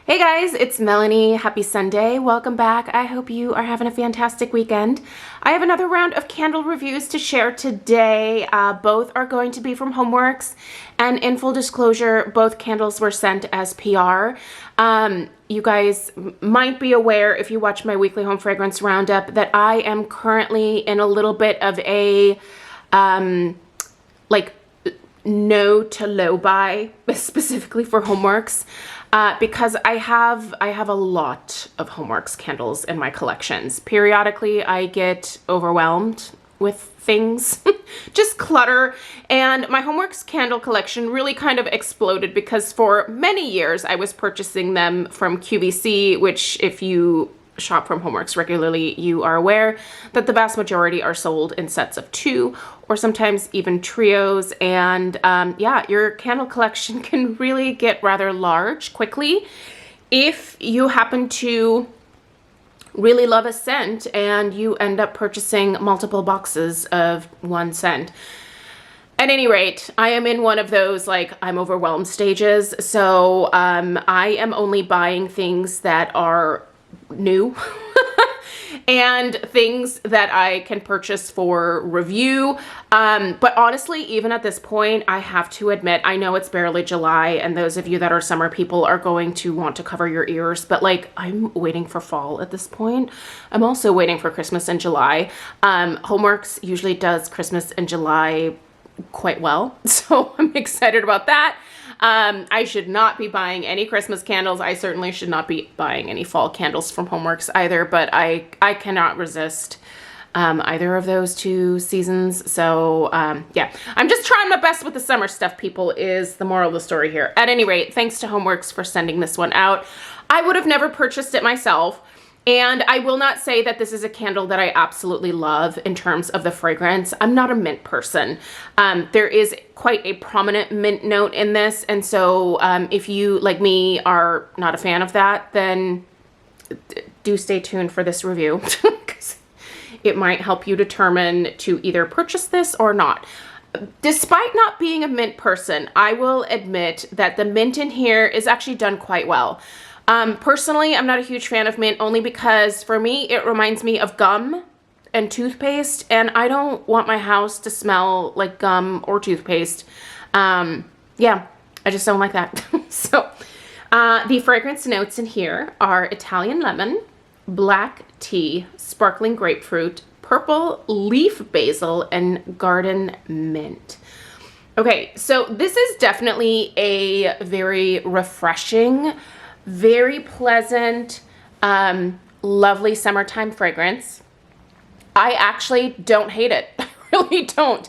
Hey guys, it's Melanie. Happy Sunday. Welcome back. I hope you are having a fantastic weekend. I have another round of candle reviews to share today. Both are going to be from Homeworx, and in full disclosure, both candles were sent as PR. You guys might be aware, if you watch my weekly home fragrance roundup, that I am currently in a little bit of a no to low buy, specifically for Homeworx. Because I have a lot of Homeworx candles in my collections. Periodically, I get overwhelmed with things, just clutter, and my Homeworx candle collection really kind of exploded because for many years I was purchasing them from QVC, which if you shop from Homeworx regularly, you are aware that the vast majority are sold in sets of 2 or sometimes even trios. And yeah, your candle collection can really get rather large quickly if you happen to really love a scent and you end up purchasing multiple boxes of one scent. At any rate, I am in one of those, I'm overwhelmed stages. So I am only buying things that are new and things that I can purchase for review. But honestly, even at this point, I have to admit, I know it's barely July, and those of you that are summer people are going to want to cover your ears, but I'm waiting for fall at this point. I'm also waiting for Christmas in July. Homeworx usually does Christmas in July quite well, so I'm excited about that. I should not be buying any Christmas candles. I certainly should not be buying any fall candles from Homeworx either, but I cannot resist either of those two seasons. So yeah, I'm just trying my best with the summer stuff, people, is the moral of the story here. At any rate, thanks to Homeworx for sending this one out. I would have never purchased it myself. And I will not say that this is a candle that I absolutely love in terms of the fragrance. I'm not a mint person. There is quite a prominent mint note in this. And so if you, like me, are not a fan of that, then do stay tuned for this review because it might help you determine to either purchase this or not. Despite not being a mint person, I will admit that the mint in here is actually done quite well. Personally, I'm not a huge fan of mint only because for me, it reminds me of gum and toothpaste, and I don't want my house to smell like gum or toothpaste. Yeah, I just don't like that. So, the fragrance notes in here are Italian lemon, black tea, sparkling grapefruit, purple leaf basil, and garden mint. Okay, so this is definitely a very refreshing, very pleasant, lovely summertime fragrance. I actually don't hate it. I really don't.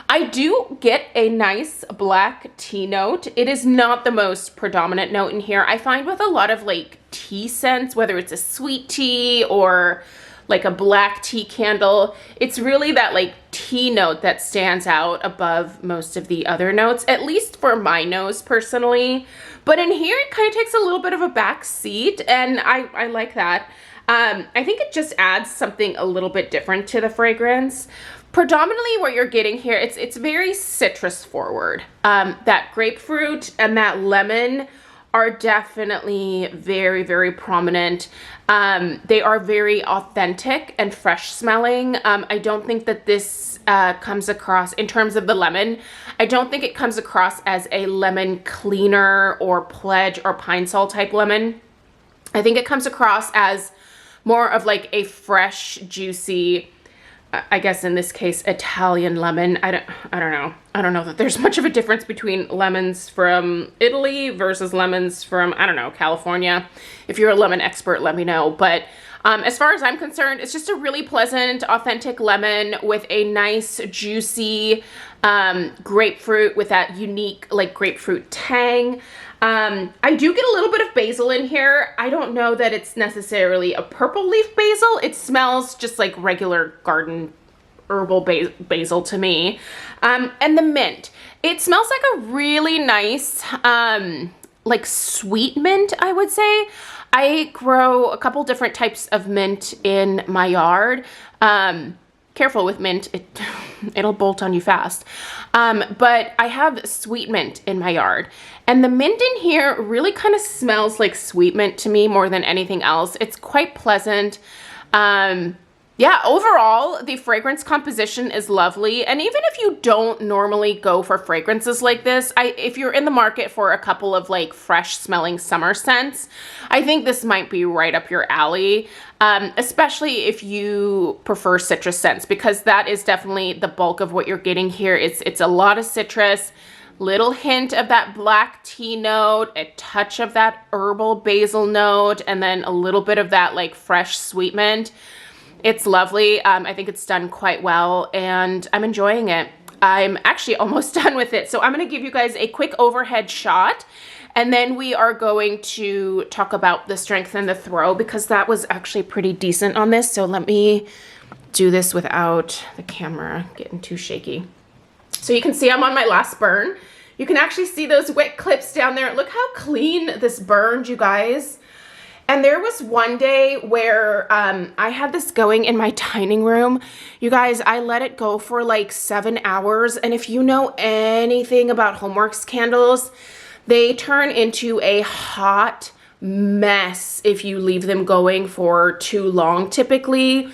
I do get a nice black tea note. It is not the most predominant note in here. I find with a lot of tea scents, whether it's a sweet tea or a black tea candle, it's really that tea note that stands out above most of the other notes, at least for my nose personally. But in here, it kind of takes a little bit of a back seat, and I like that. I think it just adds something a little bit different to the fragrance. Predominantly what you're getting here, it's very citrus forward. That grapefruit and that lemon are definitely very, very prominent. They are very authentic and fresh smelling. I don't think that this comes across, in terms of the lemon, I don't think it comes across as a lemon cleaner or pledge or pine sol type lemon. I think it comes across as more of a fresh, juicy, I guess in this case, Italian lemon. I don't know. I don't know that there's much of a difference between lemons from Italy versus lemons from, I don't know, California. If you're a lemon expert, let me know. But as far as I'm concerned, it's just a really pleasant, authentic lemon with a nice, juicy grapefruit with that unique, grapefruit tang. I do get a little bit of basil in here. I don't know that it's necessarily a purple leaf basil. It smells just like regular garden herbal basil to me. And the mint. It smells like a really nice, sweet mint, I would say. I grow a couple different types of mint in my yard. Careful with mint. it'll bolt on you fast. But I have sweet mint in my yard, and the mint in here really kind of smells like sweet mint to me more than anything else. It's quite pleasant. Yeah, overall, the fragrance composition is lovely. And even if you don't normally go for fragrances like this, if you're in the market for a couple of like fresh smelling summer scents, I think this might be right up your alley, especially if you prefer citrus scents, because that is definitely the bulk of what you're getting here. It's a lot of citrus, little hint of that black tea note, a touch of that herbal basil note, and then a little bit of that like fresh sweet mint. It's lovely. I think it's done quite well, and I'm enjoying it. I'm actually almost done with it. So I'm going to give you guys a quick overhead shot, and then we are going to talk about the strength and the throw, because that was actually pretty decent on this. So let me do this without the camera getting too shaky. So you can see I'm on my last burn. You can actually see those wet clips down there. Look how clean this burned, you guys. And there was one day where I had this going in my dining room. You guys, I let it go for like 7 hours. And if you know anything about Homeworx candles, they turn into a hot mess if you leave them going for too long, typically.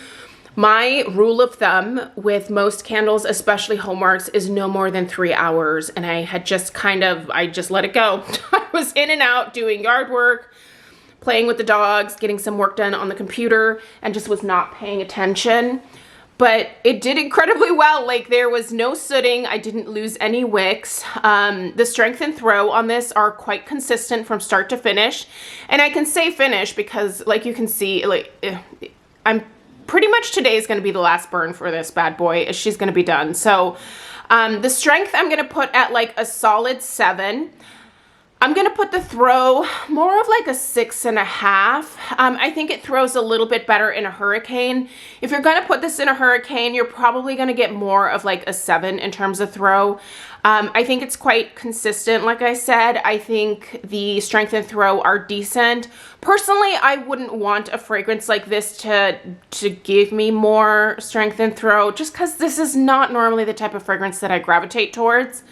My rule of thumb with most candles, especially Homeworx, is no more than 3 hours. And I had just I just let it go. I was in and out doing yard work, playing with the dogs, getting some work done on the computer, and just was not paying attention. But it did incredibly well. Like, there was no sooting. I didn't lose any wicks. The strength and throw on this are quite consistent from start to finish. And I can say finish because, like you can see, like I'm pretty much today is going to be the last burn for this bad boy. She's going to be done. So the strength I'm going to put at like a solid 7. I'm going to put the throw more of like a 6.5. I think it throws a little bit better in a hurricane. If you're going to put this in a hurricane, you're probably going to get more of like a 7 in terms of throw. I think it's quite consistent. Like I said, I think the strength and throw are decent. Personally, I wouldn't want a fragrance like this to give me more strength and throw, just because this is not normally the type of fragrance that I gravitate towards.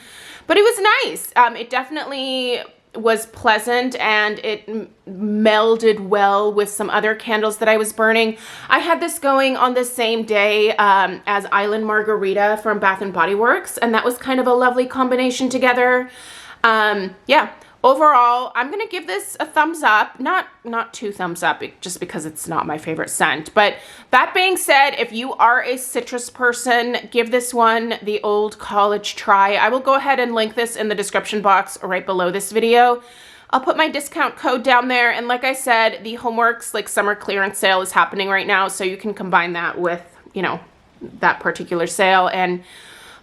But it was nice. It definitely was pleasant, and it melded well with some other candles that I was burning. I had this going on the same day as Island Margarita from Bath & Body Works, and that was kind of a lovely combination together. Yeah. Overall, I'm going to give this a thumbs up, not 2 thumbs up, just because it's not my favorite scent. But that being said, if you are a citrus person, give this one the old college try. I will go ahead and link this in the description box right below this video. I'll put my discount code down there. And like I said, the Homeworx like summer clearance sale is happening right now. So you can combine that with, you know, that particular sale and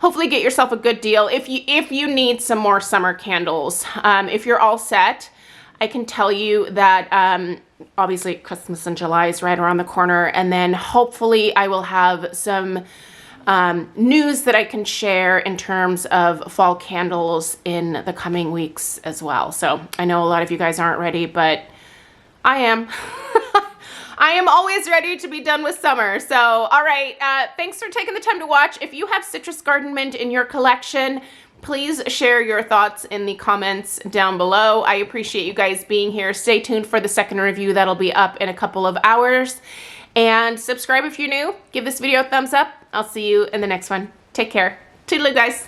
hopefully get yourself a good deal if you need some more summer candles. If you're all set, I can tell you that obviously Christmas in July is right around the corner, and then hopefully I will have some news that I can share in terms of fall candles in the coming weeks as well. So I know a lot of you guys aren't ready, but I am. I am always ready to be done with summer. So, all right, thanks for taking the time to watch. If you have citrus garden mint in your collection, please share your thoughts in the comments down below. I appreciate you guys being here. Stay tuned for the second review. That'll be up in a couple of hours. And subscribe if you're new. Give this video a thumbs up. I'll see you in the next one. Take care. Toodaloo, guys.